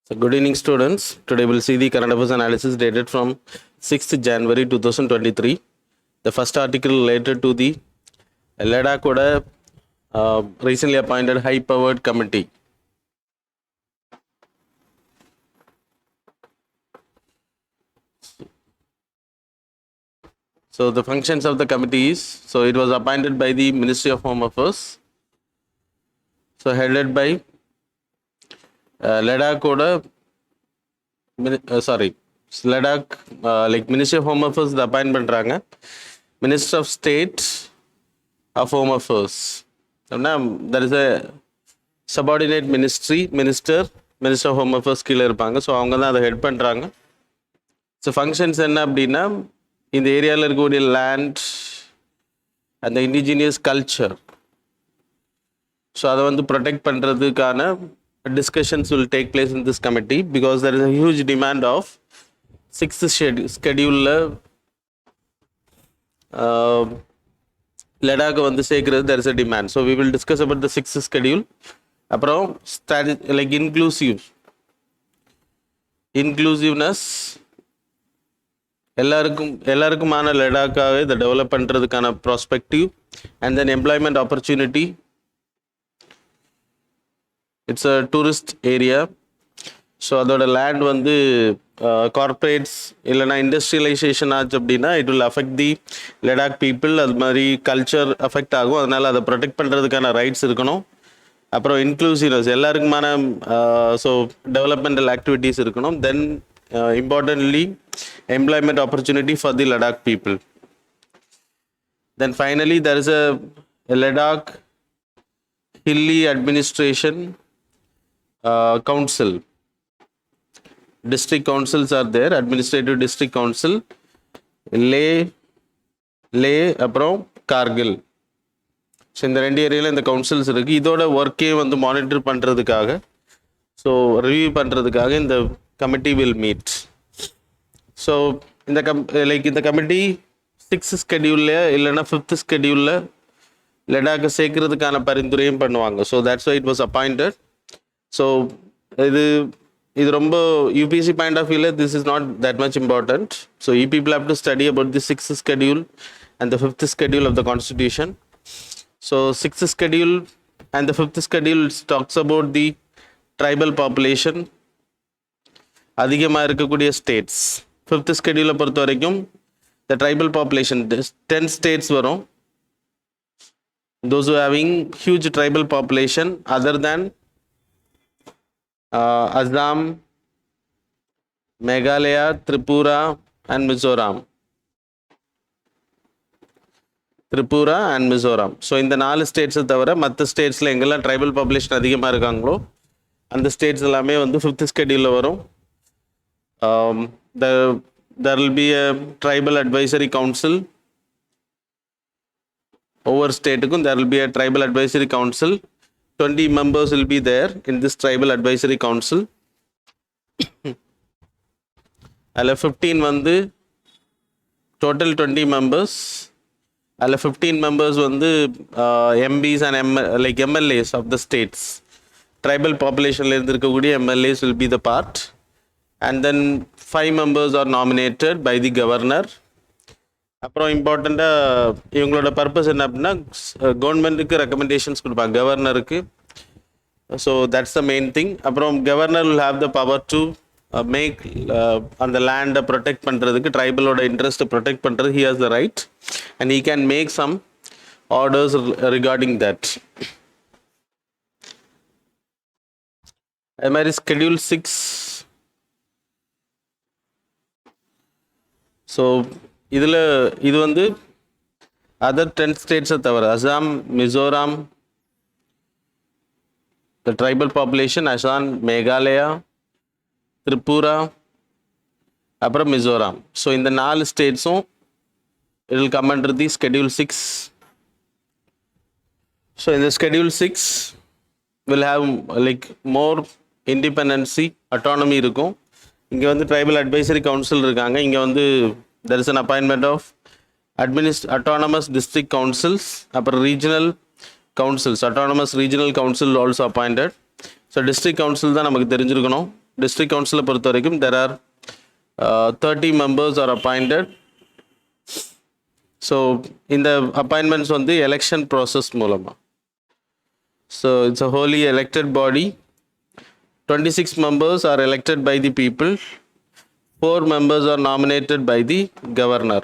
So good evening students. Today we'll see the current affairs analysis dated from 6th January 2023. The first article related to the NAGERCOIL recently appointed high powered committee. So the functions of the committee is, so it was appointed by the Ministry of Home Affairs. So headed by NAGERCOIL Ladakh, like Ministry of Home Affairs the appoint பண்றாங்க. Minister of State of Home Affairs. There is a subordinate minister of Home Affairs கீழே இருப்பாங்க. So அவங்க தான் அதை head பண்ணுறாங்க. So functions என்ன அப்படின்னா, இந்த ஏரியாவில் இருக்கக்கூடிய லேண்ட் அந்த இண்டிஜினியஸ் கல்ச்சர், ஸோ அதை வந்து ப்ரொடெக்ட் பண்ணுறதுக்கான discussions will take place in this committee because there is a huge demand of 6th schedule Ladakh வந்து சேர்க்கிறது. there is a demand, so we will discuss about the 6th schedule. அப்புறம் like inclusiveness, எல்லாருக்குமான லடாக்காக இதை develop பண்ணுறதுக்கான prospective, and then employment opportunity. It's a tourist area, so அதோட land வந்து corporates இல்லைனா industrialisation ஆச்சு அப்படின்னா it will affect the Ladakh people. அது மாதிரி கல்ச்சர் அஃபெக்ட் ஆகும். அதனால் அதை ப்ரொடெக்ட் பண்ணுறதுக்கான ரைட்ஸ் இருக்கணும். அப்புறம் இன்க்ளூசிவ்னஸ், எல்லாருக்குமான ஸோ டெவலப்மெண்டல் ஆக்டிவிட்டீஸ் இருக்கணும். Then importantly employment opportunity for the Ladakh people. Then finally there is a Ladakh Hilly Administration Council. District councils are there, administrative district council, லே அப்புறம் Kargil. So இந்த ரெண்டு ஏரியாவில் இந்த கவுன்சில்ஸ் இருக்குது. இதோட ஒர்க்கே வந்து மானிட்டர் பண்ணுறதுக்காக, ஸோ ரிவ்யூ பண்ணுறதுக்காக இந்த கமிட்டி வில் மீட். ஸோ இந்த இந்த கமிட்டி 6th ஸ்கெடியூலில் இல்லைன்னா 5th ஸ்கெடியூலில் லடாக்கை சேர்க்கறதுக்கான பரிந்துரையும் பண்ணுவாங்க. So that's why it was appointed. So இது ரொம்ப யூபிஎஸ்சி பாயிண்ட் ஆஃப் வியூவில் this is not that much important. So you people have to study about the 6th schedule and the 5th schedule of the constitution. So 6th schedule and the 5th schedule talks about the tribal population அதிகமாக இருக்கக்கூடிய states. 5th schedule பொறுத்த வரைக்கும் the tribal population 10 states வரும். Those who are having huge tribal population other than Assam, Meghalaya, Tripura and Mizoram. So இந்த 4 ஸ்டேட்ஸை தவிர மற்ற ஸ்டேட்ஸில் எங்கெல்லாம் tribal population அதிகமாக இருக்காங்களோ அந்த ஸ்டேட்ஸ் எல்லாமே வந்து 5th schedule வரும். there will be a tribal advisory council. ஒவ்வொரு ஸ்டேட்டுக்கும் there will be a tribal advisory council. 20 members will be there in this tribal advisory council. அதில் 15 வந்து total 20 members. அதில் 15 members வந்து MPs and like MLAs of the states. tribal populationல இருக்கக்கூடிய MLAs will be the part. And then 5 members are nominated by the governor. அப்புறம் இம்பார்ட்டண்ட்டாக இவங்களோட purpose என்ன அப்படின்னா கவர்மெண்ட்டுக்கு ரெக்கமெண்டேஷன்ஸ் கொடுப்பாங்க கவர்னருக்கு. So that's the main thing. அப்புறம் governor will have the power to make அந்த லேண்டை ப்ரொடெக்ட் பண்ணுறதுக்கு, ட்ரைபலோட இன்ட்ரெஸ்ட்டை ப்ரொடெக்ட் பண்ணுறது he has the right and he can make some orders regarding that. அது மாதிரி ஸ்கெடியூல் 6. ஸோ இது வந்து அதர் 10 ஸ்டேட்ஸை தவிர Assam, Mizoram, the tribal population Assam, Meghalaya, Tripura அப்புறம் மிசோராம். ஸோ இந்த 4 ஸ்டேட்ஸும் it will come under the schedule 6. So இந்த schedule 6 will have like more independency, autonomy இருக்கும். இங்கே வந்து ட்ரைபல் அட்வைசரி கவுன்சில் இருக்காங்க. இங்கே வந்து there is an appointment of autonomous district councils, அப்புறம் regional councils, autonomous regional council also appointed. So district council தான் நமக்கு தெரிஞ்சிருக்கணும். district council பொறுத்த வரைக்கும் there are 30 members are appointed. So இந்த appointments வந்து election process மூலமா. So it's a wholly elected body. 26 members are elected by the people. 4 members are nominated by the governor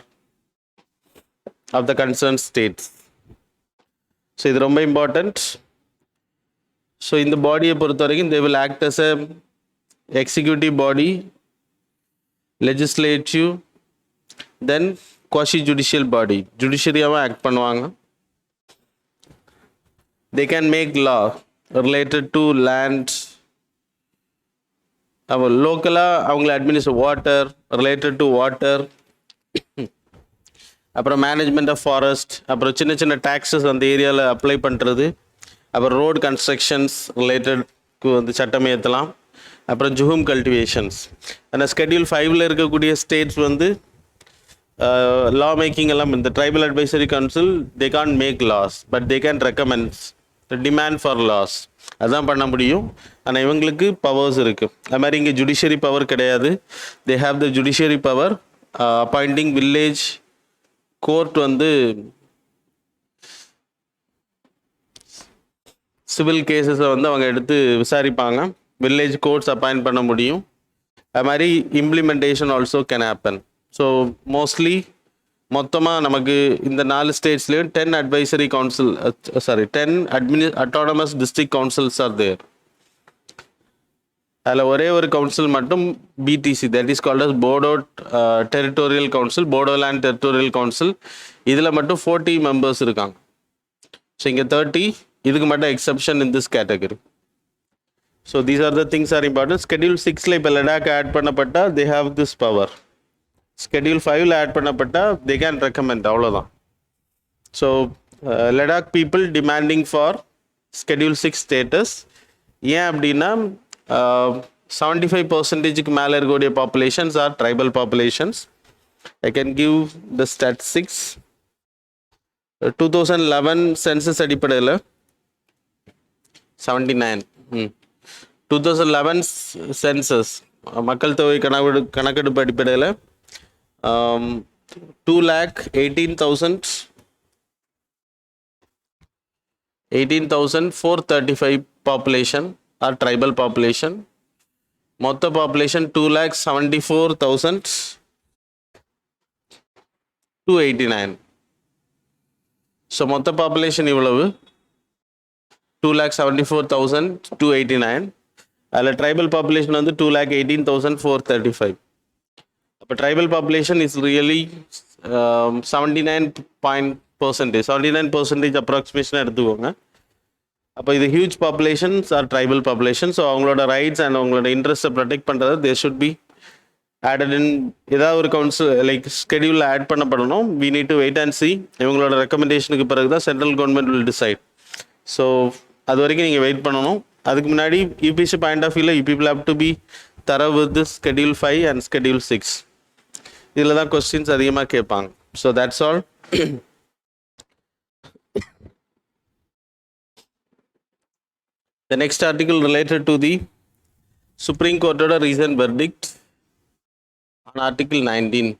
of the concerned states. So இது ரொம்ப important. So in the body பொறுத்த வரைக்கும் they will act as a executive body, legislative, then quasi judicial body. Judiciary-ஆவா act பண்ணுவாங்க. They can make law related to land. லோக்கலாக அவங்கள administrate water related to water, அப்புறம் management of forest, அப்புறம் சின்ன சின்ன taxes அந்த ஏரியாவில் அப்ளை பண்ணுறது, அப்புறம் ரோடு கன்ஸ்ட்ரக்ஷன்ஸ் ரிலேட்டட்க்கு வந்து சட்டம் ஏற்றலாம், அப்புறம் ஜுஹூம் கல்டிவேஷன்ஸ். ஆனால் ஸ்கெட்யூல் 5ல் இருக்கக்கூடிய ஸ்டேட்ஸ் வந்து லா மேக்கிங் எல்லாம் இந்த tribal advisory council they can't make laws but they can recommends demand for laws, அதுதான் பண்ண முடியும். ஆனால் இவங்களுக்கு பவர்ஸ் இருக்குது. அது மாதிரி இங்கே ஜுடிஷியரி பவர் கிடையாது. They have the judiciary power appointing village court வந்து சிவில் கேசஸை வந்து அவங்க எடுத்து விசாரிப்பாங்க. வில்லேஜ் கோர்ட்ஸ் அப்பாயிண்ட் பண்ண முடியும். அது மாதிரி implementation also can happen. So mostly மொத்தமாக நமக்கு இந்த 4 ஸ்டேட்ஸ்லேயும் 10 advisory council 10 autonomous district councils are there. அதில் ஒரே ஒரு கவுன்சில் மட்டும் BTC, that is called as Bodo Territorial Council, Bodoland Territorial Council. இதில் மட்டும் 40 மெம்பர்ஸ் இருக்காங்க. ஸோ இங்கே 30, இதுக்கு மட்டும் exception in this category. So these are the things are important. Schedule 6ல் இப்போ லடாக் ஆட் பண்ணப்பட்டால் they have this power. Schedule 5ல் ஆட் பண்ணப்பட்டால் தே கேன் ரெக்கமெண்ட், அவ்வளோதான். So Ladakh people demanding for schedule 6 status. ஏன் அப்படின்னா 75%க்கு மேலே இருக்கக்கூடிய populations are tribal populations. I can give the statistics. 2011 census அடிப்படையில் 79 2011 சென்சஸ் மக்கள் தொகை கணக்கெடுப்பு அடிப்படையில் 18,435 population or tribal population. மொத்த population 2,74,289. ஸோ மொத்த பாப்புலேஷன் இவ்வளவு 2,74,289. அதில் ட்ரைபல் பாப்புலேஷன் வந்து 2,18,435. அப்போ ட்ரைபல் பாப்புலேஷன் இஸ் ரியலி 79% அப்ராக்சிமேஷனாக எடுத்துக்கோங்க. அப்போ இது huge populations are tribal population. So அவங்களோட ரைட்ஸ் அண்ட் அவங்களோட இன்ட்ரெஸ்ட்டை ப்ரொடெக்ட் பண்ணுறது they should be added in ஏதாவது ஒரு கவுன்சில் லைக் ஸ்கெடியூலில் ஆட் பண்ணப்படணும். We need to wait and see. இவங்களோட ரெக்கமெண்டேஷனுக்கு பிறகு தான் central government will decide. So அது வரைக்கும் நீங்கள் வெயிட் பண்ணணும். அதுக்கு முன்னாடி யூபிசி பாயிண்ட் ஆஃப் வியூவில் you people have to be thorough with this schedule 5 and schedule 6. இதில் தான் கொஸ்டின்ஸ் அதிகமாக கேட்பாங்க. So that's all. The next article related to the Supreme Court order recent verdict on Article 19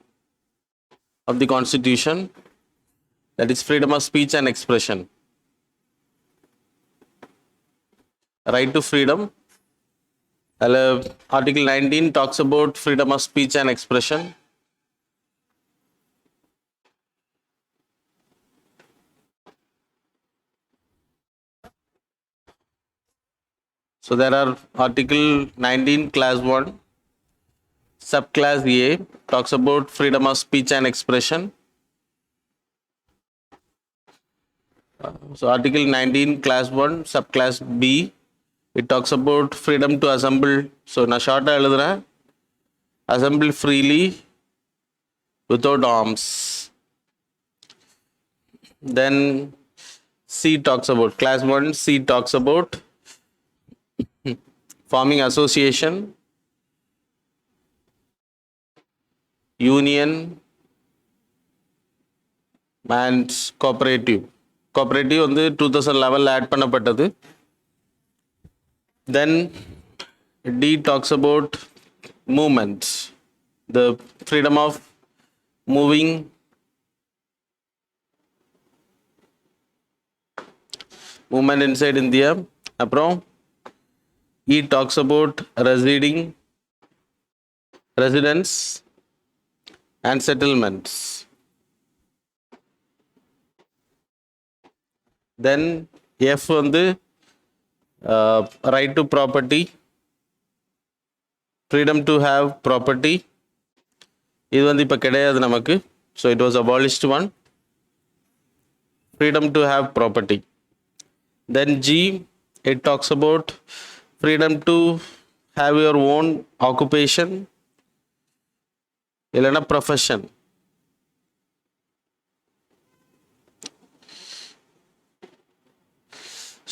of the Constitution, that is freedom of speech and expression. Right to freedom. Article 19 talks about freedom of speech and expression. So there are Article 19 Class 1, Subclass A talks about freedom of speech and expression. So Article 19 Class 1, Subclass B, it talks about freedom to assemble. So na short எழுதுறேன், assemble freely without arms. Then C talks about Class 1, C talks about forming association, union and cooperative. வந்து 2011 add பண்ணப்பட்டது. Then D talks about movement, the freedom of moving, movement inside India. அப்புறம் E talks about residence and settlements. Then F வந்து right to property, freedom to have property. இது வந்து இப்போ கிடையாது நமக்கு. So it was abolished one. Freedom to have property. Then G, it talks about freedom to have your own occupation இல்லைன்னா profession.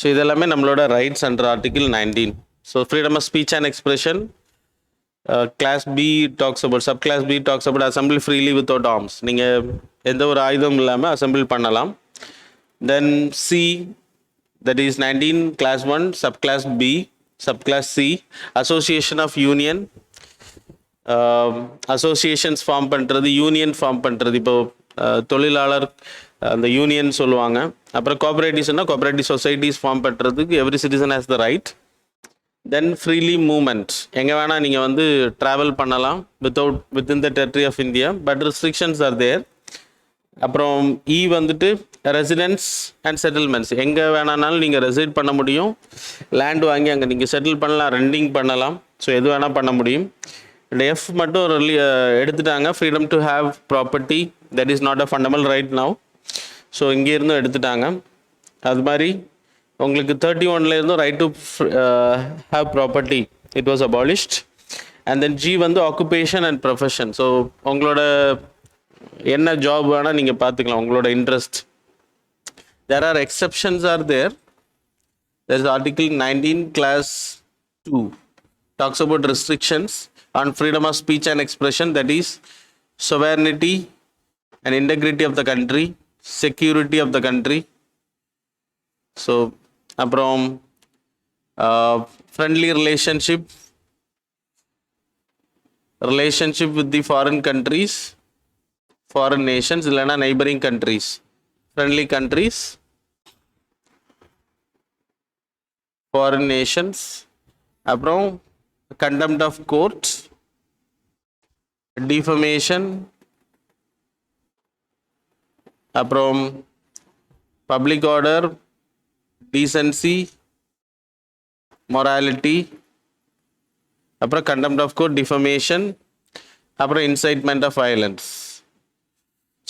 So இதெல்லாமே நம்மளோட rights under article 19. So freedom of speech and expression. Clause B talks about sub clause B talks about assemble freely without arms. நீங்கள் எந்த ஒரு ஆயுதமும் இல்லாமல் assemble பண்ணலாம். Then C, that is 19 clause 1 sub clause B sub clause C, association of union. Associations form பண்ணுறது, union form பண்ணுறது. இப்போ தொழிலாளர் அந்த யூனியன் சொல்லுவாங்க. அப்புறம் கோஆப்ரேட்டிவ்ஸ்னா கோஆப்ரேட்டிவ் சொசைட்டிஸ் ஃபார்ம் பண்ணுறதுக்கு every citizen has the right. Then freely moment, எங்கே வேணால் நீங்கள் வந்து ட்ராவல் பண்ணலாம் within the territory of India, but restrictions are there. அப்புறம் இ வந்துட்டு ரெசிடென்ஸ் அண்ட் செட்டில்மெண்ட்ஸ், எங்கே வேணானாலும் நீங்கள் ரெசிட் பண்ண முடியும், லேண்ட் வாங்கி அங்கே நீங்கள் செட்டில் பண்ணலாம், ரெண்டிங் பண்ணலாம். ஸோ எது வேணால் பண்ண முடியும். எஃப் மட்டும் எடுத்துட்டாங்க, freedom to have property, that is not a fundamental right now. So இங்கேருந்தும் எடுத்துட்டாங்க. அது மாதிரி உங்களுக்கு 31 right to have property it was abolished. And then G வந்து ஆக்குபேஷன் அண்ட் ப்ரொஃபஷன். ஸோ உங்களோட என்ன ஜாப் வேணால் நீங்கள் பார்த்துக்கலாம், உங்களோட interest. There are exceptions are there. There is article 19 clause 2 talks about restrictions on freedom of speech and expression, that is sovereignty and integrity of the country, security of the country. So அப்புறம் friendly relationship with the foreign countries, foreign nations இல்லைன்னா neighboring countries, friendly countries, foreign nations. அப்புறம் contempt of court, defamation, அப்புறம் public order, decency, morality, அப்புறம் contempt of court, defamation, அப்புறம் incitement of violence.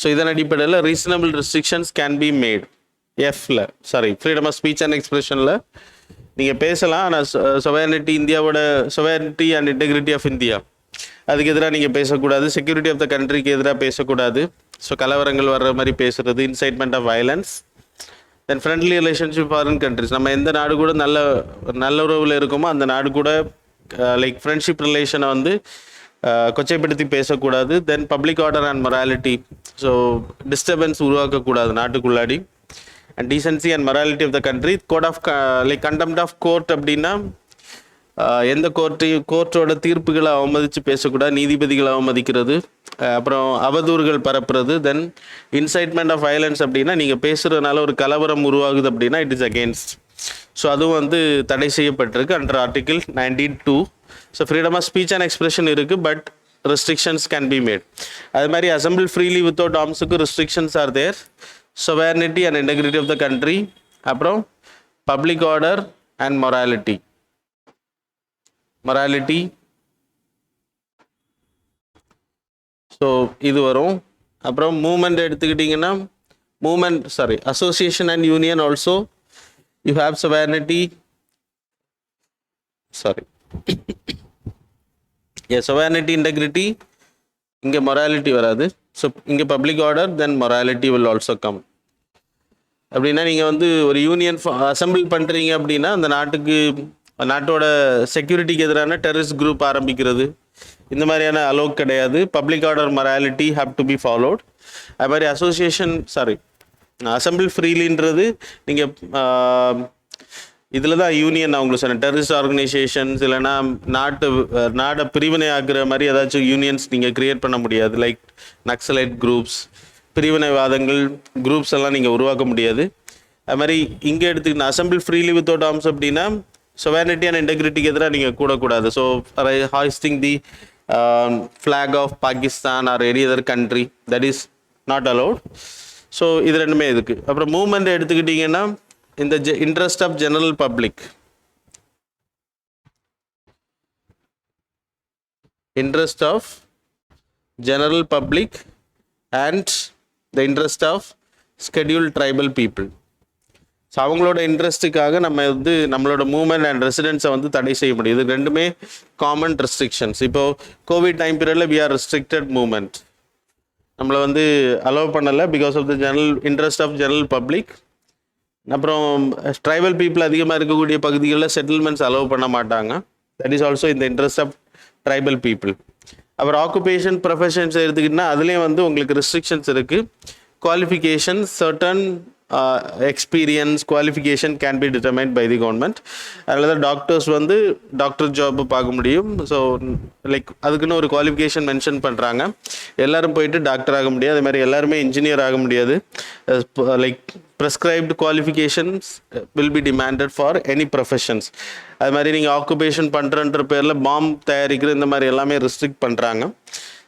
So இதன் அடிப்படையில் reasonable restrictions can be made. எஃப்ல freedom of speech and எக்ஸ்பிரஷனில் நீங்கள் பேசலாம், ஆனால் சொவர்னிட்டி, இந்தியாவோட sovereignty and integrity of India, அதுக்கு எதிராக நீங்கள் பேசக்கூடாது. செக்யூரிட்டி ஆஃப் த கண்ட்ரிக்கு எதிராக பேசக்கூடாது. ஸோ கலவரங்கள் வர்ற மாதிரி பேசுகிறது, incitement of violence. Then friendly relationship foreign countries, நம்ம எந்த நாடு கூட நல்ல உறவில் இருக்கோமோ அந்த நாடு கூட லைக் ஃப்ரெண்ட்ஷிப் ரிலேஷனை வந்து கொச்சைப்படுத்தி பேசக்கூடாது. Then public order and morality, so disturbance உருவாக்கக்கூடாது நாட்டுக்குள்ளாடி. And decency and morality of the country. Code of like contempt of court அப்படின்னா எந்த கோர்ட்டோட தீர்ப்புகளை அவமதித்து பேசக்கூடாது, நீதிபதிகளை அவமதிக்கிறது, அப்புறம் அவதூறுகள் பரப்புறது. தென் இன்சைட்மெண்ட் ஆஃப் வயலன்ஸ் அப்படின்னா நீங்கள் பேசுகிறதுனால ஒரு கலவரம் உருவாகுது அப்படின்னா இட் இஸ் அகெயின்ஸ்ட். ஸோ அதுவும் வந்து தடை செய்யப்பட்டிருக்கு under article 19(2). So freedom of speech and expression இருக்குது, but restrictions can be made. அது மாதிரி அசம்பிள் ஃப்ரீலி வித்தவுட் ஆர்ம்ஸுக்கு restrictions are there. sovereignty and integrity of the country, அப்புறம் public order and morality. So இது வரும். அப்புறம் மூமெண்ட் எடுத்துக்கிட்டிங்கன்னா association and union also you have sovereignty, sovereignty, integrity, இங்கே morality வராது. ஸோ இங்கே public order, then morality will also come. அப்படின்னா நீங்கள் வந்து ஒரு யூனியன் அசம்பிள் பண்ணுறீங்க அப்படின்னா அந்த நாட்டோட செக்யூரிட்டிக்கு எதிரான டெரரிஸ்ட் குரூப் ஆரம்பிக்கிறது, இந்த மாதிரியான அலோக் கிடையாது. Public order, morality have to be followed. அது மாதிரி அசோசியேஷன் அசம்பிள் ஃப்ரீலின்றது நீங்கள் இதில் தான் யூனியன் நான் உங்களுக்கு சொன்னேன், டெரரிஸ்ட் ஆர்கனைசேஷன்ஸ் இல்லைனா நாடை பிரிவினை ஆக்குற மாதிரி ஏதாச்சும் யூனியன்ஸ் நீங்கள் க்ரியேட் பண்ண முடியாது. லைக் நக்சலைட் குரூப்ஸ், பிரிவினைவாதங்கள் குரூப்ஸ் எல்லாம் நீங்கள் உருவாக்க முடியாது. அது மாதிரி இங்கே எடுத்துக்கிட்டேன் அசம்பிள் ஃப்ரீலி வித்தவுட் ஆர்ம்ஸ் அப்படின்னா சொவரிட்டி அண்ட் இன்டெகிரிட்டிக்கு எதிராக நீங்கள் கூடக்கூடாது. So hoisting the flag of Pakistan or any other country, that is not allowed. So இது ரெண்டுமே இதுக்கு. அப்புறம் மூவ்மெண்ட் எடுத்துக்கிட்டிங்கன்னா இந்த interest of general public, interest of general public and the interest of scheduled tribal people. So அவங்களோட இன்ட்ரெஸ்ட்டுக்காக நம்ம வந்து நம்மளோட மூவ்மெண்ட் அண்ட் ரெசிடென்ஸை வந்து தடை செய்ய முடியுது. ரெண்டுமே காமன் ரெஸ்ட்ரிக்ஷன்ஸ். இப்போது கோவிட் டைம் பீரியடில் வி ஆர் ரெஸ்ட்ரிக்டட் மூவ்மெண்ட், நம்மளை வந்து அலோவ் பண்ணலை because of the general interest of general public. அப்புறம் ட்ரைபல் பீப்புள் அதிகமாக இருக்கக்கூடிய பகுதிகளில் செட்டில்மெண்ட்ஸ் அலோவ் பண்ண மாட்டாங்க, தட் இஸ் ஆல்சோ இந்த இன்ட்ரெஸ்ட் ஆஃப் ட்ரைபல் பீப்புள். அப்புறம் ஆக்குபேஷன் ப்ரொஃபஷன்ஸ் எடுத்துக்கிட்டிங்கன்னா அதுலேயும் வந்து உங்களுக்கு ரெஸ்ட்ரிக்ஷன்ஸ் இருக்குது. Qualification, certain experience qualification can be determined by the government. அதில் தான் டாக்டர்ஸ் வந்து டாக்டர் ஜாப் பார்க்க முடியும். ஸோ லைக் அதுக்குன்னு ஒரு குவாலிஃபிகேஷன் மென்ஷன் பண்ணுறாங்க. எல்லோரும் போயிட்டு டாக்டர் ஆக முடியாது, அது மாதிரி எல்லாருமே இன்ஜினியர் ஆக முடியாது. Like prescribed qualifications will be demanded for any professions. அது மாதிரி நீங்கள் ஆக்குபேஷன் பண்ணுறன்ற பேரில் பாம் தயாரிக்கிற இந்த மாதிரி எல்லாமே ரெஸ்ட்ரிக்ட் பண்ணுறாங்க.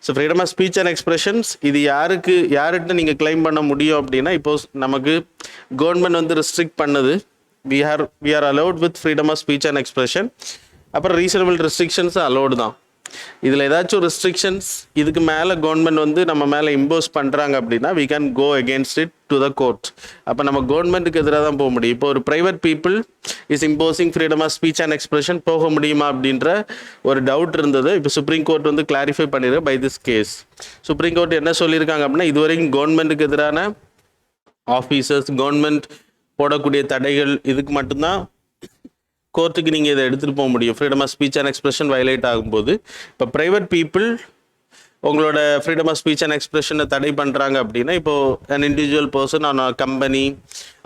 So freedom of speech and expressions இது யார்கிட்ட நீங்கள் கிளைம் பண்ண முடியும் அப்படின்னா, இப்போது நமக்கு கவர்மெண்ட் வந்து ரெஸ்ட்ரிக்ட் பண்ணுது. we are allowed with freedom of speech and expression. அப்புறம் ரீசனபிள் ரெஸ்ட்ரிக்ஷன்ஸும் அலோடு தான். இதில் ஏதாச்சும் ரெஸ்ட்ரிக்ஷன்ஸ் இதுக்கு மேலே கவர்மெண்ட் வந்து நம்ம மேலே இம்போஸ் பண்ணுறாங்க அப்படின்னா we can go against it to the court. அப்போ நம்ம கவர்மெண்ட்டுக்கு எதிராக தான் போக முடியும். இப்போ ஒரு private people is imposing freedom of speech and expression போக முடியுமா அப்படின்ற ஒரு டவுட் இருந்தது. இப்போ சுப்ரீம் கோர்ட் வந்து கிளாரிஃபை பண்ணிடுறேன் by this case. Supreme Court என்ன சொல்லியிருக்காங்க அப்படின்னா, இதுவரைக்கும் கவர்மெண்ட்டுக்கு எதிரான ஆஃபீஸர்ஸ் கவர்மெண்ட் போடக்கூடிய தடைகள் இதுக்கு மட்டும்தான் கோர்ட்டுக்கு நீங்கள் இதை எடுத்துகிட்டு போக முடியும். Freedom of speech and expression violate ஆகும்போது. இப்போ ப்ரைவேட் பீப்புள் உங்களோட ஃப்ரீடம் ஆஃப் ஸ்பீச் அண்ட் எக்ஸ்பிரஷனை தடை பண்ணுறாங்க அப்படின்னா, இப்போது an individual person an company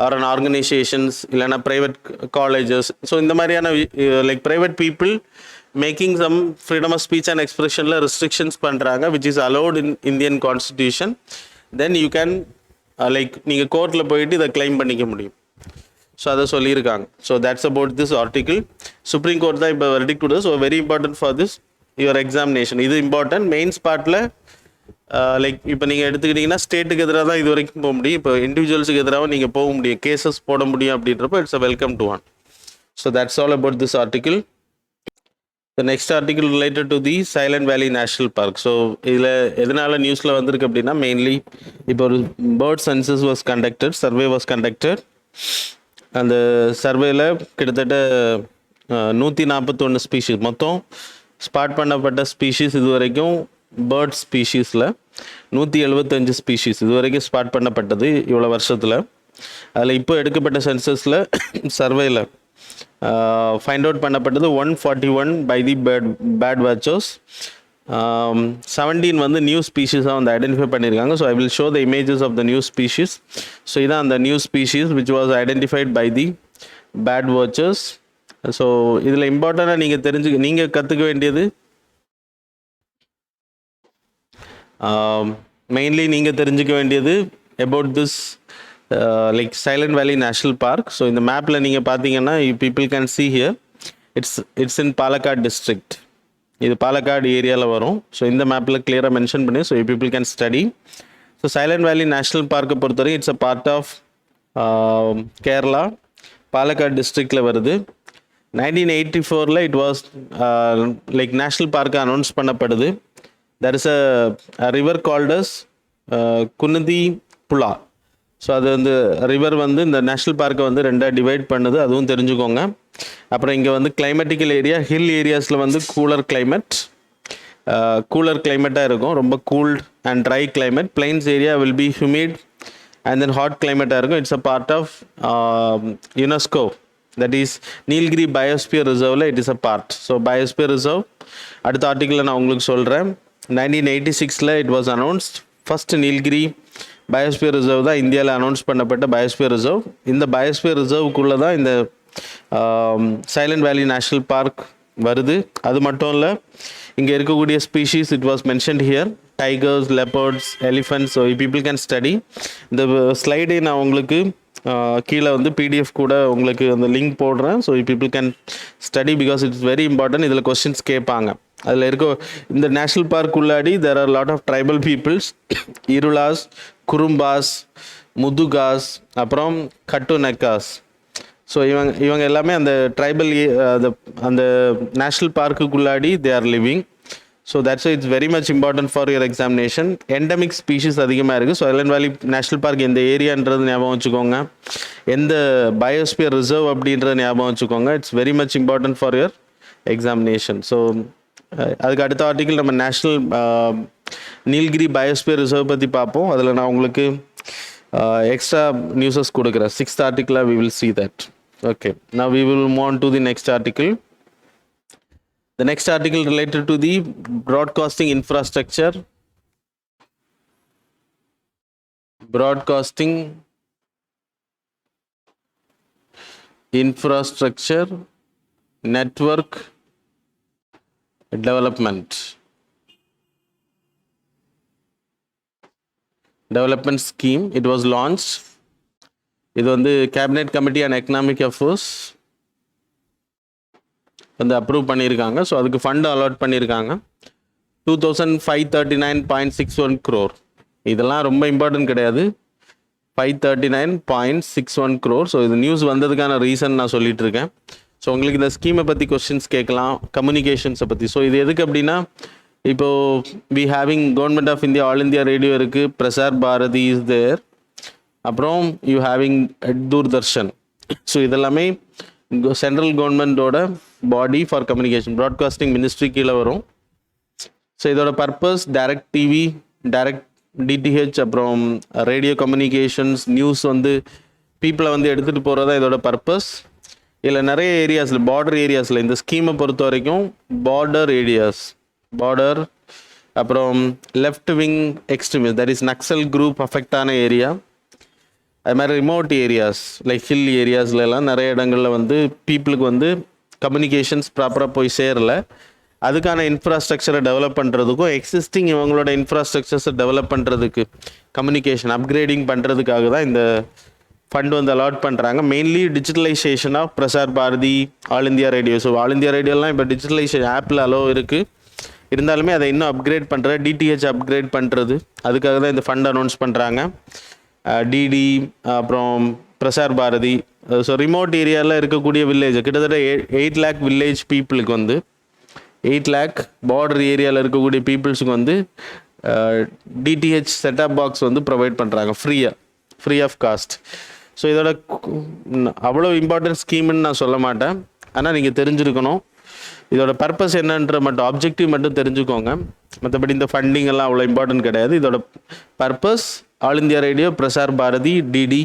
or an organisations இல்லைனா ப்ரைவேட் காலேஜஸ், ஸோ இந்த மாதிரியான like private people making some freedom of speech and எக்ஸ்பிரஷனில் ரெஸ்ட்ரிக்ஷன்ஸ் பண்ணுறாங்க which is allowed in Indian constitution. Then you can like நீங்கள் கோர்ட்டில் போயிட்டு இதை claim பண்ணிக்க முடியும். ஸோ அதை சொல்லியிருக்காங்க. So that's about this article. Supreme court தான் இப்போ வெர்டிக்ட் கொடுத்தது. So very important for this your examination. இது இம்பார்ட்டன்ட். மெயின்ஸ் பார்ட்டில் லைக் இப்போ நீங்கள் எடுத்துக்கிட்டிங்கன்னா ஸ்டேட்டுக்கு எதிராக தான் இது வரைக்கும் போக முடியும். இப்போ இண்டிவிஜுவல்ஸுக்கு எதிராக நீங்கள் போக முடியும், கேசஸ் போட முடியும் அப்படின்றப்போ it's a welcome to one. So that's all about this article. The next article related to the Silent வேலி நேஷ்னல் பார்க். ஸோ இதில் எதனால் நியூஸில் வந்திருக்கு அப்படின்னா, மெயின்லி இப்போ ஒரு bird census was conducted, survey was conducted. அந்த சர்வேல கிட்டத்தட்ட 141 ஸ்பீஷீஸ் மொத்தம் ஸ்பாட் பண்ணப்பட்ட ஸ்பீஷீஸ் இது வரைக்கும் பேர்ட் ஸ்பீஷீஸில் 175 ஸ்பீஷீஸ் இது வரைக்கும் ஸ்பாட் பண்ணப்பட்டது இவ்வளோ வருஷத்தில். அதில் இப்போ எடுக்கப்பட்ட சென்சஸில் சர்வேல ஃபைண்ட் அவுட் பண்ணப்பட்டது 141 பை தி பேர்ட் வாட்சர்ஸ். 17 வந்து நியூ ஸ்பீஷீஸாக வந்து ஐடென்டிஃபை பண்ணியிருக்காங்க. So I will show the images of the new species. So இதான் அந்த new species which was identified by the bird watchers. So இதில் இம்பார்ட்டண்ட்டாக நீங்கள் கற்றுக்க வேண்டியது மெயின்லி நீங்கள் தெரிஞ்சுக்க வேண்டியது அபவுட் திஸ் லைக் சைலண்ட் வேலி நேஷ்னல் பார்க். ஸோ இந்த மேப்பில் நீங்கள் பார்த்தீங்கன்னா people can see here it's in Palakkad district. இது பாலக்காடு ஏரியாவில் வரும். ஸோ இந்த மேப்பில் கிளியராக மென்ஷன் பண்ணி so people can study. So silent வேலி நேஷ்னல் பார்க்கை பொறுத்தவரை it's a part of Kerala, Palakkad டிஸ்ட்ரிக்டில் வருது. 1984 it was like national park announce பண்ணப்படுது. There is a river called as Kunthi Puzha. So அது வந்து ரிவர் வந்து இந்த நேஷ்னல் பார்க்கை வந்து ரெண்டாக டிவைட் பண்ணுது, அதுவும் தெரிஞ்சுக்கோங்க. அப்புறம் இங்கே வந்து கிளைமேட்டிக்கல் ஏரியா, ஹில் ஏரியாஸில் வந்து கூலர் கிளைமேட்டாக இருக்கும், ரொம்ப cold and dry climate. Plains area will be humid and then hot கிளைமேட்டாக இருக்கும். It's a part of UNESCO, that is Nilgiri biosphere ரிசர்வில் it is a part. So biosphere reserve அடுத்த ஆர்டிக்கிளில் நான் உங்களுக்கு சொல்கிறேன். 1986 it was announced. First Nilgiri biosphere reserve தான் இந்தியாவில் அனௌன்ஸ் பண்ணப்பட்ட பயோஸ்பியர் ரிசர்வ். இந்த பயோஸ்பியர் ரிசர்வுக்குள்ளே தான் இந்த சைலண்ட் வேலி நேஷ்னல் பார்க் வருது. அது மட்டும் இல்லை, இங்கே இருக்கக்கூடிய species it was mentioned here, tigers, leopards, elephants. So people can study. இந்த ஸ்லைடை நான் உங்களுக்கு கீழே வந்து பிடிஎஃப் கூட உங்களுக்கு அந்த லிங்க் போடுறேன். So people can study because it's very important. இதில் கொஸ்டின்ஸ் கேட்பாங்க. அதில் இருக்க இந்த நேஷ்னல் பார்க் உள்ளாடி there are lot of tribal peoples, Irulas, Kurumbas, Mudugas, அப்புறம் கட்டுநெக்காஸ். ஸோ இவங்க எல்லாமே அந்த ட்ரைபல் அந்த நேஷ்னல் பார்க்குக்குள்ளாடி they are living. So that's it's very much important for your examination. Endemic species அதிகமாக இருக்குது. ஸோ சைலண்ட் வேலி நேஷ்னல் பார்க் எந்த ஏரியான்றது ஞாபகம் வச்சுக்கோங்க, எந்த பயோஸ்பியர் ரிசர்வ் அப்படின்றத ஞாபகம் வச்சுக்கோங்க. It's very much important for your examination. So அதுக்கு அடுத்த ஆர்டிக்கிள் நம்ம நேஷ்னல் நீல்கிரி பயோஸ்பியர் ரிசர்வ் பற்றி பார்ப்போம். அதில் நான் உங்களுக்கு extra newses கொடுக்குறேன். 6th article we will see that. Okay, now we will move on to the next article. The next article related to the broadcasting infrastructure. Broadcasting infrastructure network development scheme. It was launched. இது வந்து cabinet committee and economic affairs வந்து approve பண்ணியிருக்காங்க. So அதுக்கு fund allot பண்ணியிருக்காங்க 2539.61 crore. இதெல்லாம் ரொம்ப important கிடையாது. 539.61 crore. So இது நியூஸ் வந்ததுக்கான ரீசன் நான் சொல்லிட்டு இருக்கேன். ஸோ உங்களுக்கு இந்த ஸ்கீமை பற்றி கொஸ்டின்ஸ் கேட்கலாம், கம்யூனிகேஷன்ஸை பற்றி. ஸோ இது எதுக்கு அப்படின்னா, இப்போது we having Government of India, All India Radio இருக்குது, பிரசார் பாரதி இஸ் தேர், அப்புறம் யூ ஹேவிங் தூர்தர்ஷன். ஸோ இதெல்லாமே சென்ட்ரல் கவர்மெண்ட்டோட body for communication, broadcasting ministry கீழே வரும். ஸோ இதோட purpose direct TV, direct DTH, அப்புறம் ரேடியோ கம்யூனிகேஷன்ஸ், நியூஸ் வந்து பீப்புளை வந்து எடுத்துகிட்டு போகிறது தான் இதோட பர்பஸ். இதில் நிறைய ஏரியாஸில், பார்டர் ஏரியாஸில் இந்த ஸ்கீமை பொறுத்த வரைக்கும் பார்டர் ஏரியாஸ், பார்டர், அப்புறம் left wing extremist, that is Naxal group affect ஆன ஏரியா, அது மாதிரி ரிமோட் ஏரியாஸ் லைக் ஹில் ஏரியாஸ்லாம் நிறைய இடங்களில் வந்து பீப்புளுக்கு வந்து கம்யூனிகேஷன்ஸ் ப்ராப்பராக போய் சேரல. அதுக்கான இன்ஃப்ராஸ்ட்ரக்சரை டெவலப் பண்ணுறதுக்கும் எக்ஸிஸ்டிங் இவங்களோட இன்ஃப்ராஸ்ட்ரக்சர்ஸை டெவலப் பண்ணுறதுக்கு, கம்யூனிகேஷன் அப்கிரேடிங் பண்ணுறதுக்காக தான் இந்த ஃபண்ட் வந்து அலாட் பண்ணுறாங்க. Mainly digitalisation of Prasar Bharati, All India Radio. So all India ரேடியோலாம் இப்போ டிஜிட்டலைசேஷன் ஆப்பில் அலோ இருக்குது. இருந்தாலுமே அதை இன்னும் அப்கிரேட் பண்ணுறது, டிடிஹெச் அப்கிரேட் பண்ணுறது, அதுக்காக தான் இந்த ஃபண்ட் அனௌன்ஸ் பண்ணுறாங்க. டிடி, அப்புறம் பிரசார் பாரதி. ஸோ ரிமோட் ஏரியாவில் இருக்கக்கூடிய வில்லேஜ், கிட்டத்தட்ட 8 lakh வில்லேஜ் பீப்புளுக்கு வந்து, 8 lakh பார்டர் ஏரியாவில் இருக்கக்கூடிய பீப்புள்ஸுக்கு வந்து டிடிஹெச் செட்டப் பாக்ஸ் வந்து ப்ரொவைட் பண்ணுறாங்க ஃப்ரீ ஆஃப் காஸ்ட். ஸோ இதோட அவ்வளோ இம்பார்ட்டன்ட் ஸ்கீம்னு நான் சொல்ல மாட்டேன், ஆனால் நீங்கள் தெரிஞ்சிருக்கணும் இதோட பர்பஸ் என்னன்ற மட்டும், ஆப்ஜெக்டிவ் மட்டும் தெரிஞ்சுக்கோங்க. மற்றபடி இந்த ஃபண்டிங் எல்லாம் அவ்வளோ இம்பார்ட்டன்ட் கிடையாது. இதோட purpose All India Radio, Prasar Bharati, DD,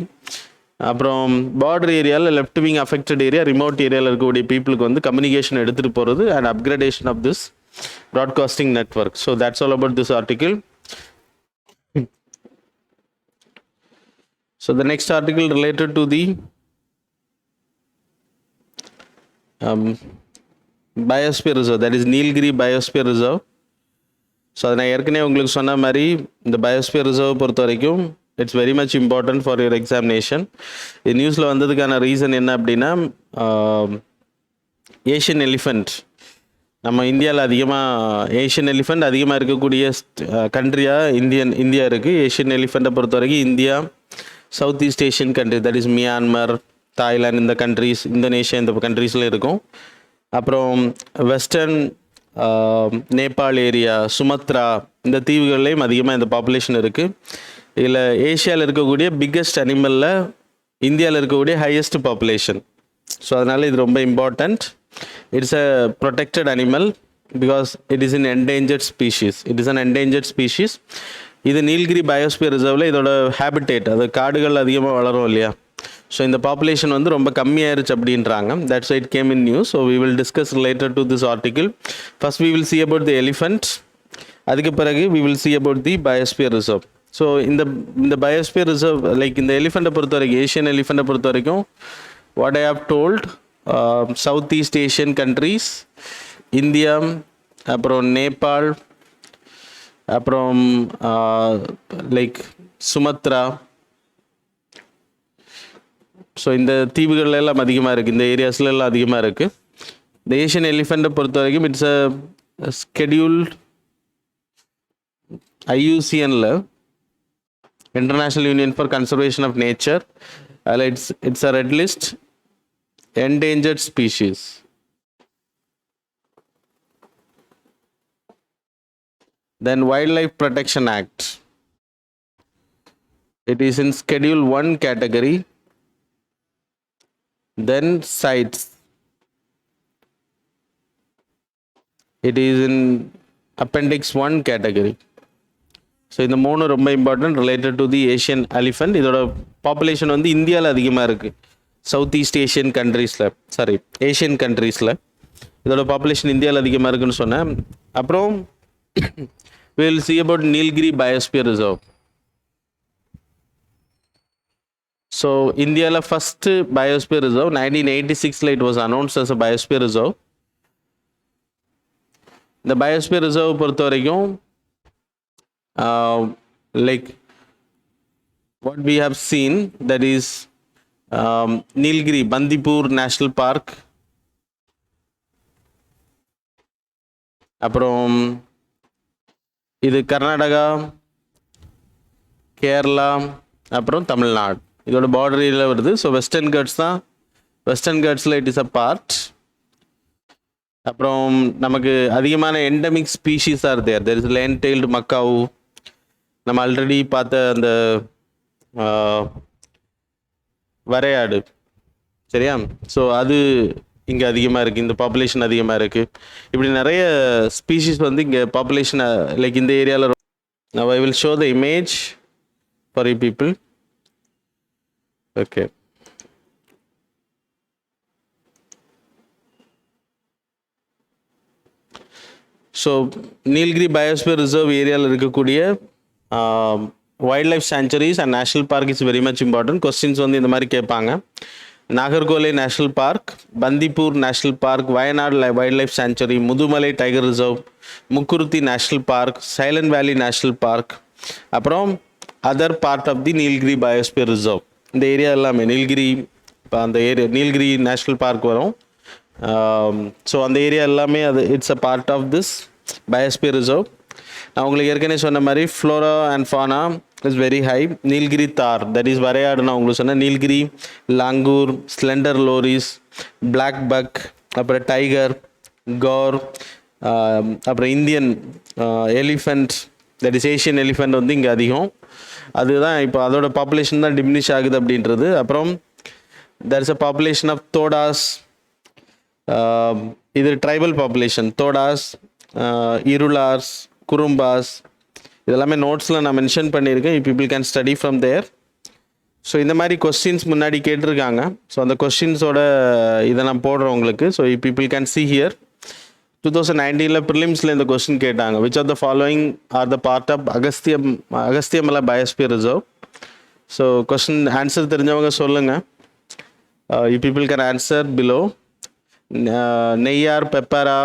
அப்புறம் பார்டர் ஏரியாவில் left wing affected area, remote ஏரியாவில் இருக்கக்கூடிய பீப்புளுக்கு வந்து கம்யூனிகேஷன் எடுத்துகிட்டு போகிறது and upgradation of this broadcasting network. So that's all about this article. So the next article related to the biosphere reserve, that is Nilgiri biosphere reserve. So அதை நான் ஏற்கனவே உங்களுக்கு சொன்ன மாதிரி இந்த பயோஸ்பியர் ரிசர்வ் பொறுத்த வரைக்கும் it's very much important for your examination. இது நியூஸில் வந்ததுக்கான ரீசன் என்ன அப்படின்னா, ஏஷியன் எலிஃபெண்ட், நம்ம இந்தியாவில் ஏஷியன் எலிஃபெண்ட் அதிகமாக இருக்கக்கூடிய கண்ட்ரியாக இந்தியா இருக்குது. ஏஷியன் எலிஃபெண்ட்டை பொறுத்த வரைக்கும் India, South East Asian country, that is Myanmar, Thailand, இந்த கண்ட்ரீஸ், இந்தோனேஷியா, இந்த கண்ட்ரீஸில் இருக்கும். அப்புறம் வெஸ்டர்ன் நேபாள் ஏரியா, சுமத்ரா, இந்த தீவுகள்லேயும் அதிகமாக இந்த பாப்புலேஷன் இருக்குது. இதில் ஏஷியாவில் இருக்கக்கூடிய பிக்கஸ்ட் அனிமலில் இந்தியாவில் இருக்கக்கூடிய ஹையஸ்ட் பாப்புலேஷன். ஸோ அதனால் இது ரொம்ப important. It's a protected animal because it is in endangered species. இது நீல்கிரி பயோஸ்பியர் ரிசர்வில் இதோட ஹேபிடேட், அது காடுகள் அதிகமாக வளரும் இல்லையா. ஸோ இந்த பாப்புலேஷன் வந்து ரொம்ப கம்மியாயிருச்சு அப்படின்றாங்க. That's it came in news. So we will discuss related to this article. First we will see about the elephant, அதுக்கு பிறகு we will see about the biosphere reserve. So இந்த பயோஸ்பியர் ரிசர்வ் லைக் இந்த எலிஃபெண்ட்டை பொறுத்த வரைக்கும், Asian எலிஃபெண்ட்டை பொறுத்த வரைக்கும் what I have told, South East Asian countries, India, அப்புறம் நேபாள், அப்புறம் லைக் சுமத்ரா. ஸோ இந்த தீவுகள் எல்லாம் அதிகமாக இருக்குது, இந்த ஏரியாஸ்ல எல்லாம் அதிகமாக இருக்குது. இந்த ஏஷியன் எலிஃபெண்ட்டை பொறுத்த வரைக்கும் இட்ஸ் அ ஸ்கெடியூல்ட் IUCNல, international union for conservation of nature, அதில் it's a red list endangered species. Then Wildlife Protection Act. It is in Schedule 1 category. Then sites. It is in Appendix 1 category. So இந்த மூணு ரொம்ப important related to the Asian elephant. இதோட population வந்து இந்தியாவில் அதிகமாக இருக்குது, south East Asian கண்ட்ரீஸில், Asian கண்ட்ரீஸில் இதோட பாப்புலேஷன் இந்தியாவில் அதிகமாக இருக்குன்னு சொன்னேன். அப்புறம் we will see about Nilgiri Biosphere Reserve. So India first biosphere reserve 1986 it was announced as a biosphere reserve. The biosphere reserve பொறுத்த வரைக்கும் like what we have seen, that is Nilgiri Bandipur National Park, அப்புறம் இது கர்நாடகா, கேரளா, அப்புறம் தமிழ்நாடு இதோட border ஏரியாவில் வருது. So western Ghats தான், western கட்ஸில் இட் இஸ் அ பார்ட். அப்புறம் நமக்கு அதிகமான endemic species are there. There is lion tailed macaque, நம்ம ஆல்ரெடி பார்த்த அந்த வரையாடு, சரியா? ஸோ அது இங்கே அதிகமாக இருக்குது, இந்த பாப்புலேஷன் அதிகமாக இருக்குது. இப்படி நிறைய ஸ்பீஷீஸ் வந்து இங்கே பாப்புலேஷன் லைக் இந்த ஏரியாவில். Now I will show the image for you people. Okay. So Nilgiri biosphere reserve ஏரியாவில் இருக்கக்கூடிய wildlife sanctuaries and national park is very much important. Questions வந்து இந்த மாதிரி கேட்பாங்க. நாகர்கோயிலை national park, Bandipur national park, Wayanad wildlife sanctuary, Mudumalai tiger reserve, Mukurthi national park, silent வேலி national park, அப்புறம் other part of the Nilgiri biosphere reserve. இந்த area எல்லாமே நீல்கிரி, இப்போ அந்த ஏரியா நீல்கிரி நேஷ்னல் பார்க் வரும். ஸோ அந்த ஏரியா எல்லாமே அது it's a part of this biosphere reserve. நான் உங்களுக்கு ஏற்கனவே சொன்ன மாதிரி flora and fauna is very high. Nilgiri tahr, that is வரையாடு. நான் உங்களுக்கு சொன்னேன் Nilgiri, langur, slender loris, blackbuck, அப்புறம் டைகர், கோர், அப்புறம் Indian elephant, that is Asian elephant வந்து இங்கே அதிகம். அதுதான் இப்போ அதோட பாப்புலேஷன் தான் டிமினிஷ் ஆகுது அப்படின்றது. அப்புறம் there is a population of Todas, இது ட்ரைபல் பாப்புலேஷன், தோடாஸ், இருளார்ஸ், குறும்பாஸ், இதெல்லாமே நோட்ஸில் நான் மென்ஷன் பண்ணியிருக்கேன். You people can study from there. So இந்த மாதிரி கொஸ்டின்ஸ் முன்னாடி கேட்டிருக்காங்க. ஸோ அந்த கொஸ்டின்ஸோட இதை நான் போடுறேன் உங்களுக்கு. So you people can see here. 2019 ப்ரிலிம்ஸில் இந்த கொஸ்டின் கேட்டாங்க. Which are the following are the part of Agasthyamalai biosphere reserve. So question answer தெரிஞ்சவங்க சொல்லுங்கள். You people can answer below. Neyyar, Peppara,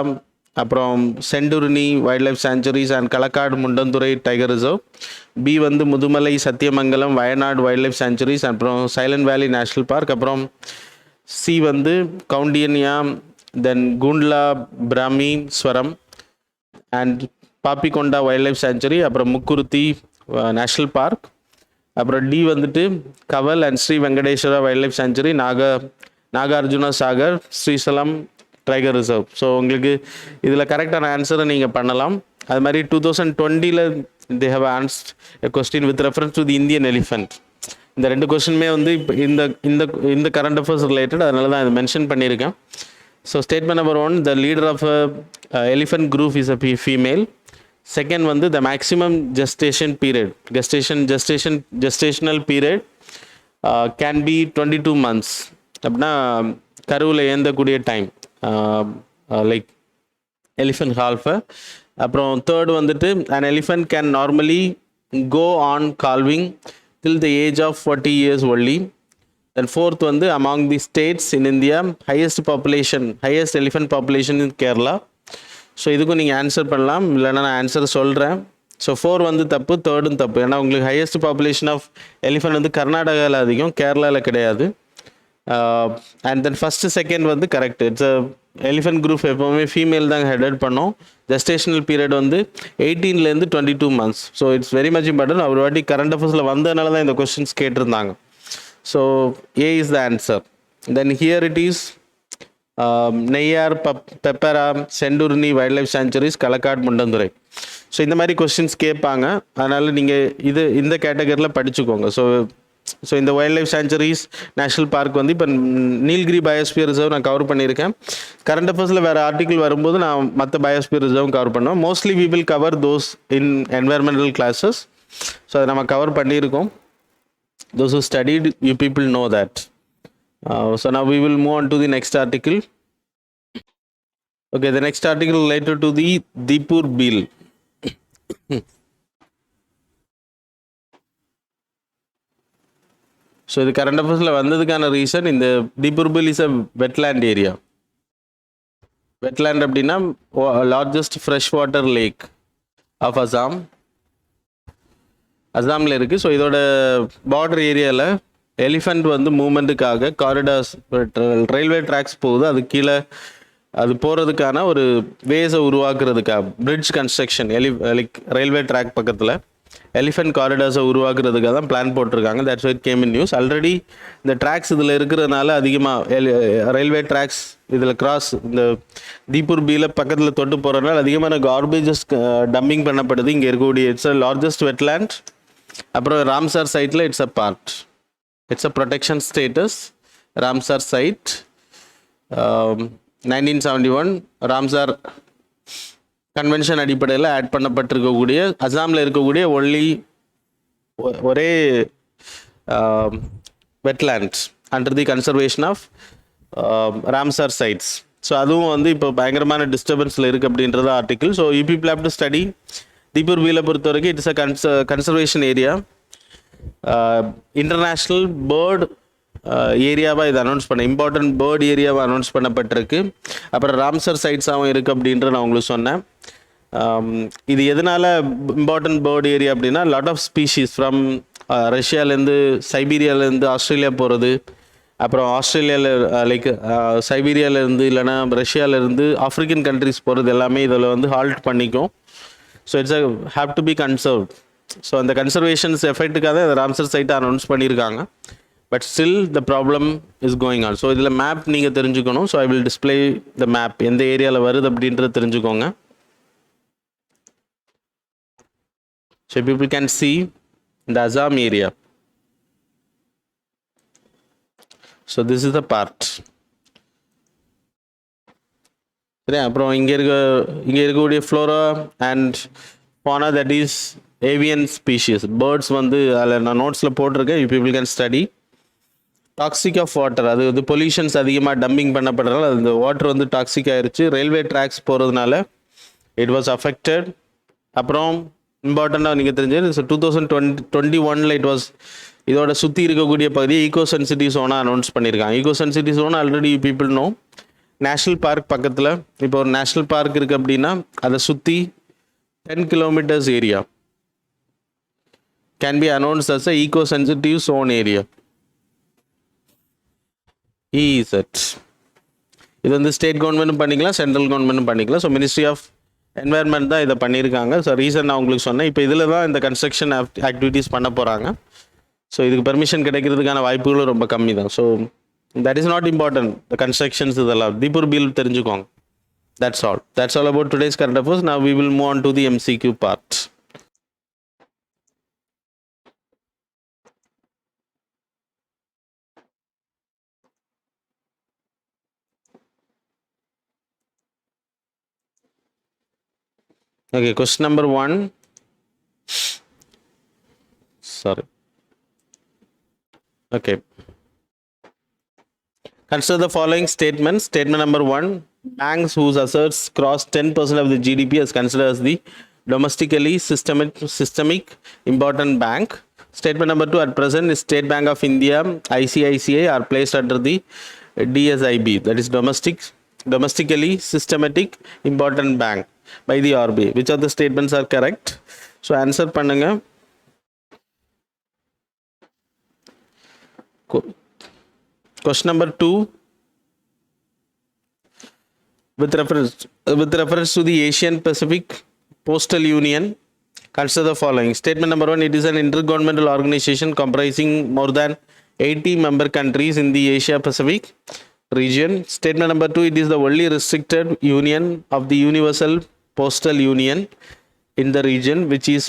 அப்புறம் Shendurney wildlife sanctuaries and Kalakad Mundanthurai tiger reserve. B வந்து Mudumalai, Sathyamangalam, Wayanad wildlife sanctuaries, அப்புறம் silent வேலி national park. அப்புறம் C வந்து Kaundinya, then Gundla Brahmeswaram and பாப்பிகொண்டா wildlife sanctuary, அப்புறம் Mukurthi national park. அப்புறம் டி வந்துட்டு Kawal and Sri Venkateswara wildlife sanctuary, Nagarjuna Sagar, Srisailam tiger reserve. So உங்களுக்கு இதில் கரெக்டான ஆன்சரை நீங்கள் பண்ணலாம். அது மாதிரி 2020 they have asked a question with reference to the Indian elephant. இந்த ரெண்டு கொஸ்டினுமே வந்து இப்போ இந்த கரண்ட் அஃபேர்ஸ் ரிலேட்டட், அதனால தான் இதை மென்ஷன் பண்ணியிருக்கேன். So statement number 1, the leader of elephant group is a female. Second வந்து the maximum gestation period, gestational period can be 22 months. அப்படின்னா கருவில் ஏந்தக்கூடிய டைம் லைக் எலிஃபென்ட் ஹால்ஃபை. அப்புறம் தேர்ட் வந்துட்டு an elephant can normally go on calving till the age of 40 years only. Then fourth வந்து among the states in India highest elephant population in Kerala. So இதுக்கும் நீங்கள் answer பண்ணலாம், இல்லைன்னா நான் answer சொல்கிறேன். ஸோ 4 வந்து தப்பு, தேர்டும் தப்பு. ஏன்னா உங்களுக்கு ஹையஸ்ட் பாப்புலேஷன் ஆஃப் எலிஃபென்ட் வந்து கர்நாடகாவில் அதிகம், கேரளாவில் கிடையாது. அண்ட் தென் ஃபஸ்ட்டு செகண்ட் வந்து கரெக்ட். இட்ஸ் எலிஃபென்ட் குரூப் எப்போவுமே ஃபீமேல் தாங்க ஹெடட் பண்ணோம். ஜெஸ்டேஷனல் பீரியட் வந்து 18லேருந்து 22 months. So it's very much important. அவர் வாட்டி கரண்ட் அஃபேர்ஸில் வந்ததுனால தான் இந்த கொஸ்டின்ஸ் கேட்டிருந்தாங்க. So A is the answer. Then here it is Neyyar, Peppara, Shendurney wildlife sanctuaries, Kalakad, Mundanthurai. So இந்த மாதிரி கொஸ்டின்ஸ் கேட்பாங்க. அதனால் நீங்கள் இந்த கேட்டகரியில் படிச்சுக்கோங்க. ஸோ இந்த wildlife sanctuaries national park வந்து இப்போ நீல்கிரி பயோஸ்பியர் ரிசர்வ் நான் கவர் பண்ணியிருக்கேன். கரண்ட் அஃபேர்ஸில் வேறு ஆர்டிக்கிள் வரும்போது நான் மற்ற பயோஸ்பியர் ரிசர்வும் கவர் பண்ணுவேன். Mostly we will cover those in environmental classes. So அதை நம்ம கவர் பண்ணியிருக்கோம். Those who studied, you people know that. So now we will move on to the next article. Okay, the next article related to the Dipur Bill. So the current affairs la vandadukana reason in the Dipur Bill is a wetland area. Wetland அப்படின்னா largest freshwater lake of Assam. அசாமில் இருக்குது. So இதோட border ஏரியாவில் elephant வந்து மூமெண்ட்டுக்காக corridors, railway tracks போகுது. அது கீழே அது போகிறதுக்கான ஒரு வேஸை உருவாக்குறதுக்காக bridge construction like railway track பக்கத்தில் எலிஃபண்ட் காரிடார்ஸை உருவாக்குறதுக்காக தான் பிளான் போட்டிருக்காங்க. That's why came in news. Already இந்த ட்ராக்ஸ் இதில் இருக்கிறதுனால அதிகமாக ரயில்வே ட்ராக்ஸ் இதில் கிராஸ் இந்த தீப்பூர் பீல பக்கத்தில் தொட்டு போகிறதுனால அதிகமான கார்பேஜஸ் டம்பிங் பண்ணப்படுது. இங்கே இருக்கக்கூடிய இட்ஸ் அ லார்ஜஸ்ட் வெட்லேண்ட். அப்புறம் ராம்சார் சைட்டில் it's a part. It's a protection status Ramsar site. 1971 Ramsar convention அடிப்படையில் ஆட் பண்ணப்பட்டிருக்கக்கூடிய அசாமில் இருக்கக்கூடிய ஒரே wetlands under the conservation of Ramsar sites. So அதுவும் வந்து இப்போ பயங்கரமான டிஸ்டர்பன்ஸில் இருக்குது அப்படின்றது article. So you people have to study. Deepor பீலை பொறுத்த வரைக்கும் it's a conservation area. International bird ஏரியாவாக இதை அனௌன்ஸ் பண்ண இம்பார்ட்டன்ட் பேர்டு ஏரியாவாக அனௌன்ஸ் பண்ணப்பட்டிருக்கு. அப்புறம் ராம்சர் சைட்ஸாகவும் இருக்குது அப்படின்ற நான் உங்களுக்கு சொன்னேன். இது எதனால் இம்பார்ட்டன்ட் பேர்டு ஏரியா அப்படின்னா லாட் ஆஃப் ஸ்பீஷீஸ் ஃப்ரம் ரஷ்யாவிலேருந்து சைபீரியாவிலேருந்து ஆஸ்திரேலியா போகிறது, அப்புறம் ஆஸ்திரேலியாவில் லைக் சைபீரியாவிலேருந்து இல்லைனா ரஷ்யாவிலேருந்து ஆஃப்ரிக்கன் கண்ட்ரிஸ் போகிறது எல்லாமே இதில் வந்து ஹால்ட் பண்ணிக்கும். So it's have to be conserved. So அந்த கன்சர்வேஷன்ஸ் எஃபெக்ட்டுக்காக அந்த ராம்சர் சைட்டை அனௌன்ஸ் பண்ணியிருக்காங்க. But still the problem is going on. So இதில் மேப் நீங்கள் தெரிஞ்சுக்கணும். So I will display the map எந்த ஏரியாவில் வருது அப்படின்றத தெரிஞ்சுக்கோங்க. ஸோ பீப்புள் கேன் சி இந்த Assam area. So this is the part. சரி, அப்புறம் இங்கே இருக்கக்கூடிய flora and fauna, that is avian species birds வந்து அதில் நான் நோட்ஸில் போட்டிருக்கேன். You people can study. Toxic of water, அது வந்து பொல்யூஷன்ஸ் அதிகமாக டம்பிங் பண்ணப்படுறதுனால அந்த வாட்டர் வந்து டாக்ஸிக் ஆயிடுச்சு. ரயில்வே ட்ராக்ஸ் போகிறதுனால இட் வாஸ் அஃபெக்டட். அப்புறம் இம்பார்ட்டண்ட்டாக நீங்கள் தெரிஞ்சது 2021 இட் வாஸ் இதோட சுற்றி இருக்கக்கூடிய பகுதியை ஈகோ சென்சிட்டிவ் ஜோனாக அனௌன்ஸ் பண்ணியிருக்காங்க. Eco sensitive zone already people know. National park பக்கத்தில் இப்போ ஒரு நேஷ்னல் பார்க் இருக்குது அப்படின்னா அதை சுற்றி 10 kilometers area can be announced as a eco sensitive zone area. இசட் இது வந்து ஸ்டேட் கவர்மெண்ட்டும் பண்ணிக்கலாம், சென்ட்ரல் கவர்மெண்ட்டும் பண்ணிக்கலாம். ஸோ மினிஸ்ட்ரி ஆஃப் என்வைரன்மெண்ட் தான் இதை பண்ணியிருக்காங்க. ஸோ ரீசன் நான் உங்களுக்கு சொன்னேன். இப்போ இதில் தான் இந்த கன்ஸ்ட்ரக்ஷன் ஆக்டிவிட்டீஸ் பண்ண போகிறாங்க. ஸோ இதுக்கு பெர்மிஷன் கிடைக்கிறதுக்கான வாய்ப்புகளும் ரொம்ப கம்மி தான். So that is not important, the constructions இதெல்லாம் தீப்பூர் பில் தெரிஞ்சுக்கோங்க. that's all about today's current affairs. Now we will move on to the MCQ part. Okay, question number 1. Sorry. Okay. Consider the following statements. Statement number 1. Banks whose assets cross 10% of the GDP is considered as the domestically systemic important bank. Statement number 2, at present, State Bank of India, ICICI are placed under the DSIB, that is domestically systematic important bank by the RBI. Which of the statements are correct? So answer பண்ணுங்க. Question number 2, with reference to the Asian Pacific Postal Union, consider the following. Statement number 1, it is an intergovernmental organization comprising more than 80 member countries in the Asia Pacific region. Statement number 2, it is the only restricted union of the Universal Postal Union in the region, which is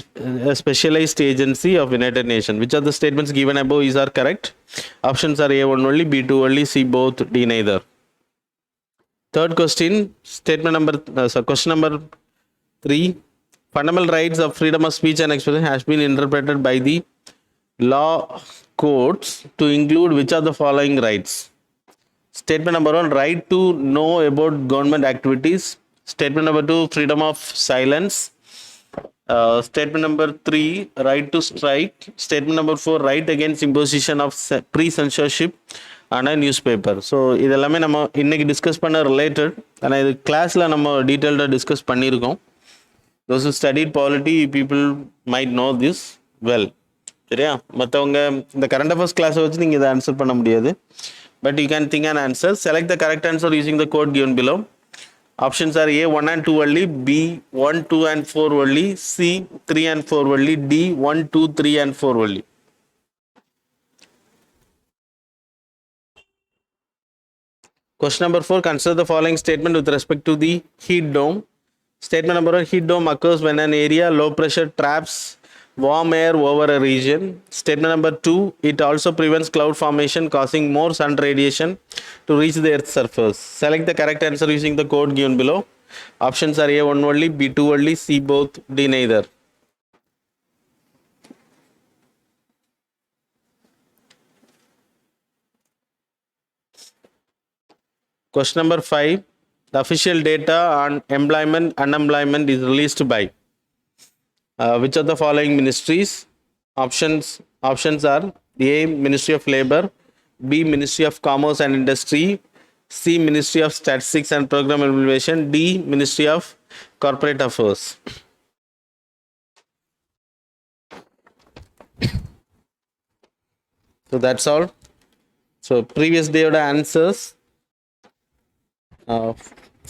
a specialized agency of United Nations. Which of the statements given above are correct? Options are A1 only, B2 only, C both, D neither. Third question, question number 3. Fundamental rights of freedom of speech and expression has been interpreted by the law courts to include which of the following rights? Statement number 1, right to know about government activities. Statement number 2, freedom of silence. Statement number 3, right to strike. Statement number 4, right against imposition of pre-censorship on a newspaper. So இதெல்லாமே நம்ம இன்னைக்கு discuss பண்ண related, ஆனால் இது கிளாஸில் நம்ம டீட்டெயில்டாக discuss பண்ணியிருக்கோம். Those who studied polity people might know this well. சரியா? மற்றவங்க இந்த கரண்ட் அஃபேர்ஸ் கிளாஸை வச்சு நீங்கள் இதை ஆன்சர் பண்ண முடியாது. But you can think an answer. Select the correct answer using the code given below. Options are A 1 and 2 only, B 1, 2 and 4 only, C 3 and 4 only, D 1, 2, 3 and 4 only. Question number 4, consider the following statement with respect to the heat dome. Statement number 1, heat dome occurs when an area low pressure traps warm air over a region. Statement number 2, it also prevents cloud formation causing more sun radiation to reach the earth's surface. Select the correct answer using the code given below. Options are A1 only, B2 only, C both, D neither. Question number 5, the official data on employment unemployment is released by which of the following ministries? Options are A, Ministry of Labor, B, Ministry of Commerce and Industry, C, Ministry of Statistics and Program Evaluation, D, Ministry of Corporate Affairs. So that's all. So previous day oda answers,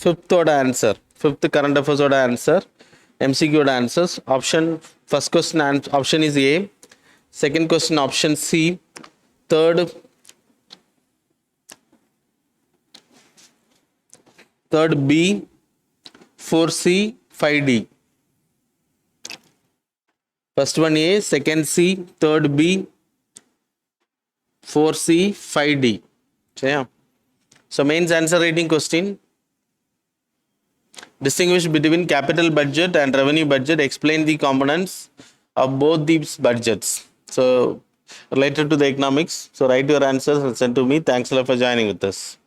fifth oda answer, fifth current affairs oda answer, MCQ oda answers. First question option is A, second question option C, third B, 4C, 5D. First one A, second C, third B, 4C, 5D. So mains answer rating question. Distinguish between capital budget and revenue budget. Explain the components of both these budgets. So related to the economics. So write your answers and send to me. Thanks a lot for joining with us.